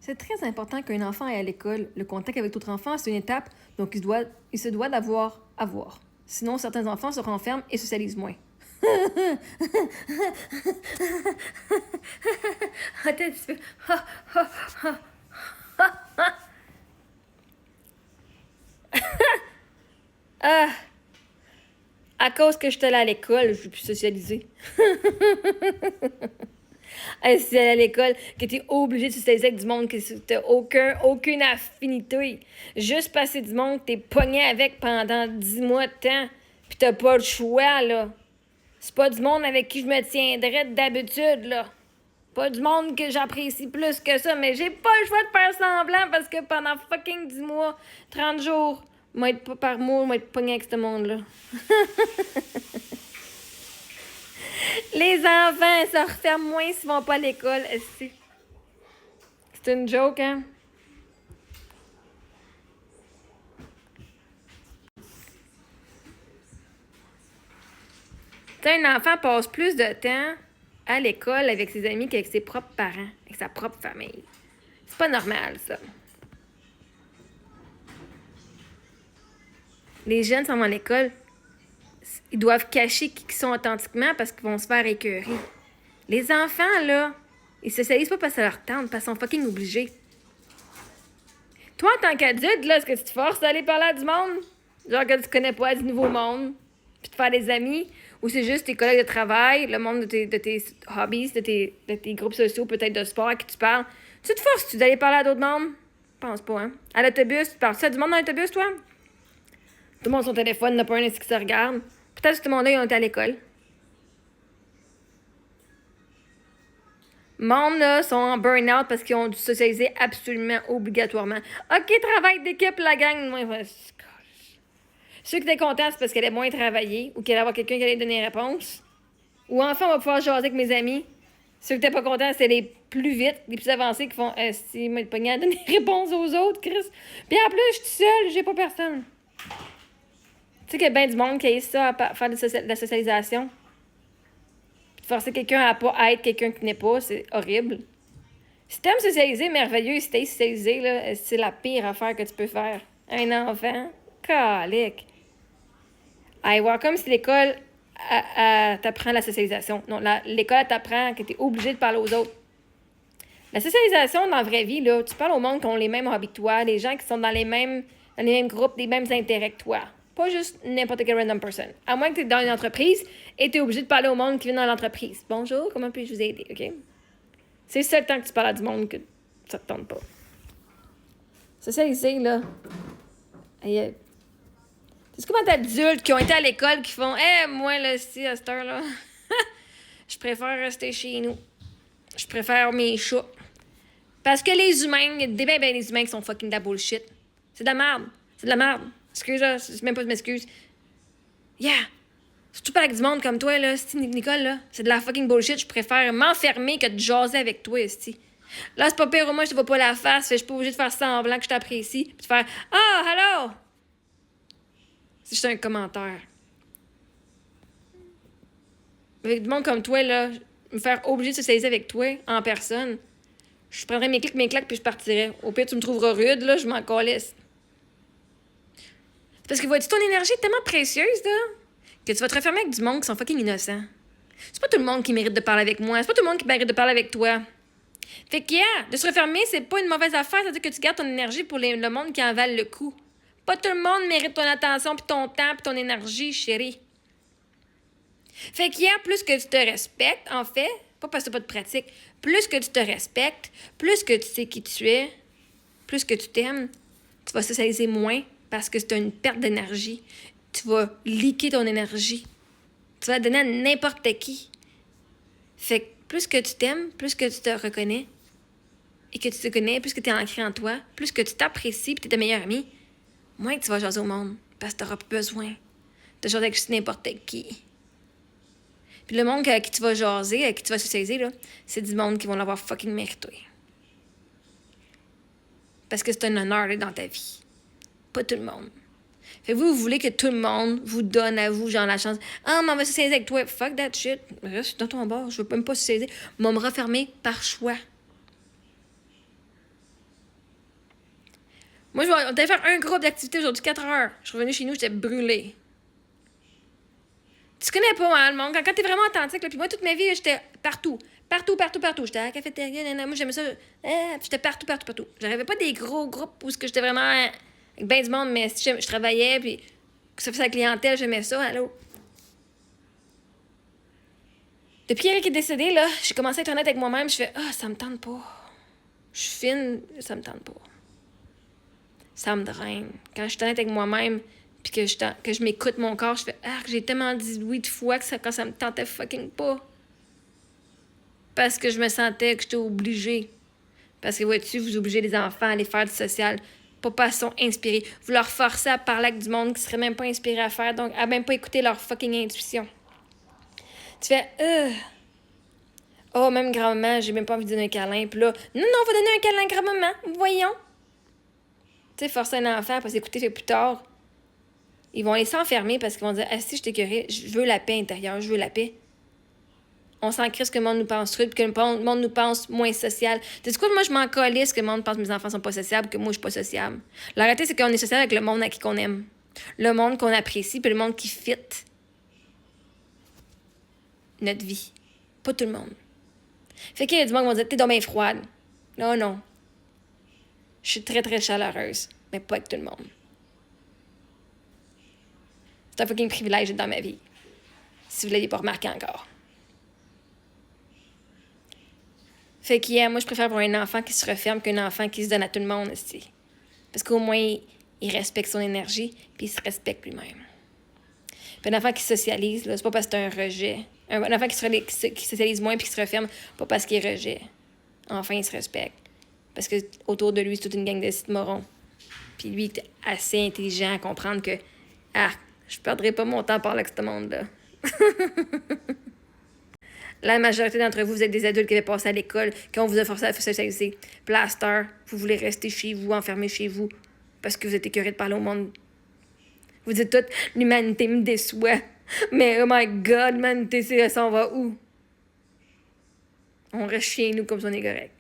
C'est très important qu'un enfant aille à l'école. Le contact avec d'autres enfants, c'est une étape, donc il se doit d'avoir à voir. Sinon, certains enfants se renferment et socialisent moins. Attends un petit peu. Ah, à cause que je suis allée à l'école, je suis plus socialisée. Si t'es allé à l'école, que t'es obligé de socialiser avec du monde, que t'as aucune affinité. Juste passer du monde, t'es pogné avec pendant 10 mois de temps, pis t'as pas le choix, là. C'est pas du monde avec qui je me tiendrais d'habitude, là. Pas du monde que j'apprécie plus que ça, mais j'ai pas le choix de faire semblant parce que pendant fucking 10 mois, 30 jours, moi être pas par mois, moi être pogné avec ce monde-là. Les enfants se referment moins s'ils vont pas à l'école. C'est une joke, hein? T'sais, un enfant passe plus de temps à l'école avec ses amis qu'avec ses propres parents, avec sa propre famille. C'est pas normal, ça. Les jeunes s'en vont à l'école, ils doivent cacher qui ils sont authentiquement parce qu'ils vont se faire écœurer. Les enfants, là, ils se socialisent pas parce que ça leur tente, parce qu'ils sont fucking obligés. Toi, en tant qu'adulte, là, est-ce que tu te forces d'aller parler à du monde? Genre que tu connais pas du nouveau monde, puis de faire des amis? Ou c'est juste tes collègues de travail, le monde de tes hobbies, de tes groupes sociaux, peut-être de sport à qui tu parles? Tu te forces-tu d'aller parler à d'autres mondes? Je pense pas, hein? À l'autobus, tu parles-tu à du monde dans l'autobus, toi? Tout le monde a son téléphone, n'a pas un ainsi qui se regarde. Peut-être que tout le monde là, ils ont été à l'école. Monde, là, sont en burn-out parce qu'ils ont dû socialiser absolument obligatoirement. OK, travail d'équipe, la gang. Ceux qui étaient contents, c'est parce qu'elle allait moins travailler ou qu'elle allait avoir quelqu'un qui allait donner une réponse. Ou enfin, on va pouvoir jaser avec mes amis. Ceux qui n'étaient pas contents, c'est les plus vite, les plus avancés qui font si moi, pas à donner réponse aux autres, Chris. Puis en plus, je suis seule, j'ai pas personne. Tu sais qu'il y a bien du monde qui a ça à faire de la socialisation. Puis de forcer quelqu'un à pas être quelqu'un qui n'est pas, c'est horrible. Si t'aimes socialiser, merveilleux. Si t'es socialisé, là, c'est la pire affaire que tu peux faire. Un enfant, calique. Hey, voir comme si l'école t'apprend la socialisation. Non, l'école t'apprend que t'es obligé de parler aux autres. La socialisation dans la vraie vie, là, tu parles au monde qui ont les mêmes hobbies que toi, les gens qui sont dans les mêmes groupes, les mêmes intérêts que toi. Pas juste n'importe quelle random person. À moins que tu es dans une entreprise et tu es obligé de parler au monde qui vient dans l'entreprise. Bonjour, comment puis-je vous aider, OK? C'est le seul temps que tu parles à du monde que ça te tente pas. Socialiser, là. C'est comme d'adultes qui ont été à l'école qui font moi, là, si, à cette heure-là, je préfère rester chez nous. Je préfère mes chats. Parce que les humains, il y a des les humains qui sont fucking de la bullshit. C'est de la merde. C'est de la merde. Excuse, là, c'est même pas de m'excuse. Yeah! Surtout pas avec du monde comme toi, là, Nicole, là. C'est de la fucking bullshit. Je préfère m'enfermer que de jaser avec toi, esti. Là, c'est pas pire, au moins, je te vois pas la face. Fait que je suis pas obligée de faire semblant que je t'apprécie. Puis de faire hello! C'est juste un commentaire. Avec du monde comme toi, là, me faire obligé de socialiser avec toi, en personne, je prendrais mes claques, puis je partirais. Au pire, tu me trouveras rude, là, je m'en calisse. Parce que vois-tu, ton énergie est tellement précieuse, là, que tu vas te refermer avec du monde qui sont fucking innocents. C'est pas tout le monde qui mérite de parler avec moi. C'est pas tout le monde qui mérite de parler avec toi. Fait que, de se refermer, c'est pas une mauvaise affaire. C'est-à-dire que tu gardes ton énergie pour le monde qui en valent le coup. Pas tout le monde mérite ton attention, puis ton temps, puis ton énergie, chérie. Fait que, plus que tu te respectes, en fait, pas parce que t'as pas de pratique, plus que tu te respectes, plus que tu sais qui tu es, plus que tu t'aimes, tu vas socialiser moins parce que c'est une perte d'énergie. Tu vas liquer ton énergie. Tu vas la donner à n'importe qui. Fait que plus que tu t'aimes, plus que tu te reconnais et que tu te connais, plus que tu es ancré en toi, plus que tu t'apprécies et tu es ta meilleure amie, moins que tu vas jaser au monde parce que tu n'auras plus besoin de jaser avec n'importe qui. Puis le monde avec qui tu vas jaser, avec qui tu vas socialiser, là, c'est du monde qui vont l'avoir fucking mérité. Parce que c'est un honneur là, dans ta vie. Pas tout le monde. Fait que vous voulez que tout le monde vous donne à vous, genre, la chance. Ah, mais on va socialiser avec toi. Fuck that shit. Reste dans ton bord. Je veux même pas socialiser. Mais on me refermer par choix. Moi, on devait faire un groupe d'activité aujourd'hui, 4 heures. Je suis revenue chez nous, j'étais brûlée. Tu connais pas, hein, le monde. Quand t'es vraiment authentique, là, puis moi, toute ma vie, j'étais partout. Partout. J'étais à la cafétéria, moi, j'aimais ça. J'étais partout. J'arrivais pas des gros groupes où j'étais vraiment avec ben du monde, mais si je travaillais, puis que ça faisait la clientèle, j'aimais ça, allô. Depuis Eric est décédé, là, j'ai commencé à être honnête avec moi-même, je fais « Ah, ça me tente pas. Je suis fine, ça me tente pas. » Ça me draine. Quand je suis honnête avec moi-même, puis que je m'écoute mon corps, je fais « Ah, j'ai tellement dit oui de fois que quand ça me tentait fucking pas. » Parce que je me sentais que j'étais obligée. Parce que, vois-tu, vous obligez les enfants à aller faire du social. Pas sont inspirés. Vous leur forcez à parler avec du monde qui serait même pas inspiré à faire, donc à même pas écouter leur fucking intuition. Tu fais Oh, même grand-maman, j'ai même pas envie de donner un câlin. Puis là, non, on va donner un câlin à grand-maman. Voyons. Tu sais, forcer un enfant pour s'écouter fait plus tard. Ils vont aller s'enfermer parce qu'ils vont dire si je t'écœurais, je veux la paix intérieure, je veux la paix. On s'en crisse que le monde nous pense truc, que le monde nous pense moins social. Tu sais quoi, moi, je m'en calisse que le monde pense que mes enfants sont pas sociables, que moi, je suis pas sociable. La réalité, c'est qu'on est social avec le monde à qui qu'on aime. Le monde qu'on apprécie, puis le monde qui fit notre vie. Pas tout le monde. Fait qu'il y a du monde qui vont dire t'es donc bien froide. Non. Je suis très, très chaleureuse, mais pas avec tout le monde. C'est un fucking privilège d'être dans ma vie. Si vous ne l'avez pas remarqué encore. Fait que moi, je préfère avoir un enfant qui se referme qu'un enfant qui se donne à tout le monde aussi. Parce qu'au moins, il respecte son énergie, puis il se respecte lui-même. Puis un enfant qui socialise, là, c'est pas parce que c'est un rejet. Un enfant qui socialise moins puis qui se referme, pas parce qu'il est rejet. Enfin, il se respecte. Parce que autour de lui, c'est toute une gang de sites morons. Puis lui, il est assez intelligent à comprendre que je perdrai pas mon temps par là avec ce monde-là. La majorité d'entre vous, vous êtes des adultes qui avaient passé à l'école, qui on vous a forcé à socialiser. Plaster, vous voulez rester chez vous, enfermé chez vous, parce que vous êtes écœurés de parler au monde. Vous dites tout, l'humanité me déçoit. Mais oh my God, l'humanité, ça, on va où? On reste chez nous comme si on est correct.